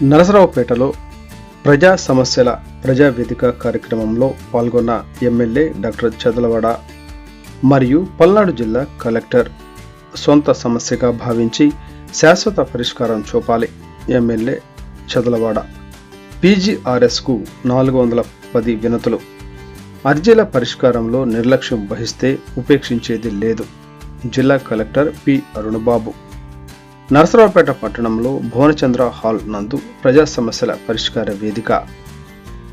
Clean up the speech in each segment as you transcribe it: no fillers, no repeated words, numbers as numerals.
నరసరావుపేటలో ప్రజా సమస్యల ప్రజావేదిక కార్యక్రమంలో పాల్గొన్న ఎమ్మెల్యే డాక్టర్ చదలవాడ మరియు పల్నాడు జిల్లా కలెక్టర్ సొంత సమస్యగా భావించి శాశ్వత పరిష్కారం చూపాలి. ఎమ్మెల్యే చదలవాడ పీజీఆర్ఎస్కు 410 వినతులు. అర్జీల పరిష్కారంలో నిర్లక్ష్యం వహిస్తే ఉపేక్షించేది లేదు. జిల్లా కలెక్టర్ పి అరుణబాబు నరసరావుపేట పట్టణంలో భువనచంద్ర హాల్ నందు ప్రజా సమస్యల పరిష్కార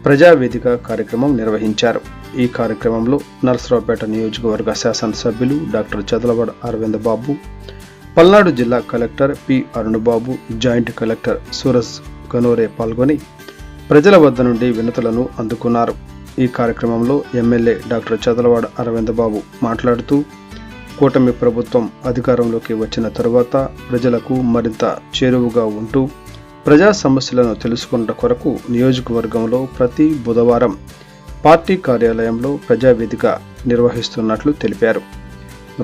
ప్రజావేదిక కార్యక్రమం నిర్వహించారు. ఈ కార్యక్రమంలో నరసరావుపేట నియోజకవర్గ శాసనసభ్యులు డాక్టర్ చదలవాడ అరవింద్ బాబు, పల్నాడు జిల్లా collector P Arunababu, joint collector Suraj Ganore పాల్గొని ప్రజల వద్ద నుండి వినతులను అందుకున్నారు. ఈ కార్యక్రమంలో ఎమ్మెల్యే డాక్టర్ చదలవాడ అరవింద్ బాబు మాట్లాడుతూ, కూటమి ప్రభుత్వం అధికారంలోకి వచ్చిన తరువాత ప్రజలకు మరింత చేరువగా ఉంటూ ప్రజా సమస్యలను తెలుసుకున్న కొరకు నియోజకవర్గంలో ప్రతి బుధవారం పార్టీ కార్యాలయంలో ప్రజావేదిక నిర్వహిస్తున్నట్లు తెలిపారు.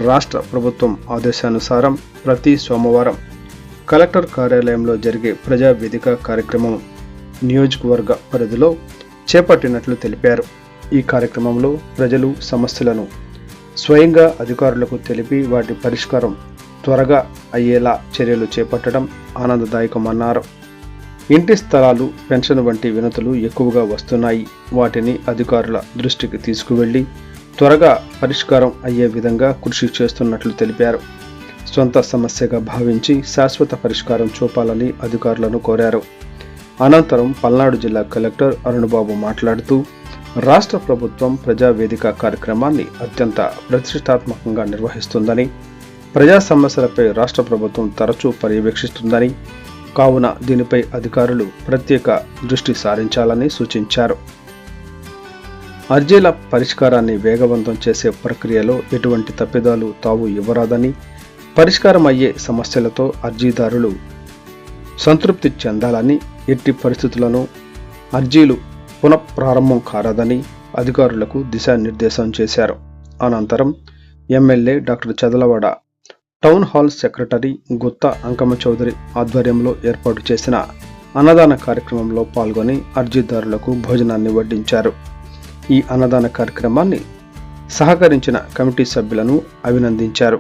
రాష్ట్ర ప్రభుత్వం ఆదేశానుసారం ప్రతి సోమవారం కలెక్టర్ కార్యాలయంలో జరిగే ప్రజావేదిక కార్యక్రమం నియోజకవర్గ పరిధిలో చేపట్టినట్లు తెలిపారు. ఈ కార్యక్రమంలో ప్రజలు సమస్యలను స్వయంగా అధికారులకు తెలిపి వాటి పరిష్కారం త్వరగా అయ్యేలా చర్యలు చేపట్టడం ఆనందదాయకమన్నారు. ఇంటి స్థలాలు, పెన్షన్ వంటి వినతులు ఎక్కువగా వస్తున్నాయి. వాటిని అధికారుల దృష్టికి తీసుకువెళ్లి త్వరగా పరిష్కారం అయ్యే విధంగా కృషి చేస్తున్నట్లు తెలిపారు. సొంత సమస్యగా భావించి శాశ్వత పరిష్కారం చూపాలని అధికారులను కోరారు. అనంతరం పల్నాడు జిల్లా కలెక్టర్ అరుణబాబు మాట్లాడుతూ, రాష్ట్ర ప్రభుత్వం ప్రజావేదిక కార్యక్రమాన్ని అత్యంత ప్రతిష్టాత్మకంగా నిర్వహిస్తుందని, ప్రజా సమస్యలపై రాష్ట్ర ప్రభుత్వం తరచూ పర్యవేక్షిస్తుందని, కావున దీనిపై అధికారులు ప్రత్యేక దృష్టి సారించాలని సూచించారు. అర్జీల పరిష్కారాన్ని వేగవంతం చేసే ప్రక్రియలో ఎటువంటి తప్పిదాలు తావు ఇవ్వరాదని, పరిష్కారం అయ్యే సమస్యలతో అర్జీదారులు సంతృప్తి చెందాలని, ఎట్టి పరిస్థితులను అర్జీలు పునఃప్రారంభం కారాదని అధికారులకు దిశానిర్దేశం చేశారు. అనంతరం MLA doctor Chadalavada town hall secretary Gutta Ankamma Chowdary ఆధ్వర్యంలో ఏర్పాటు చేసిన అన్నదాన కార్యక్రమంలో పాల్గొని అర్జీదారులకు భోజనాన్ని వడ్డించారు. ఈ అన్నదాన కార్యక్రమాన్ని సహకరించిన కమిటీ సభ్యులను అభినందించారు.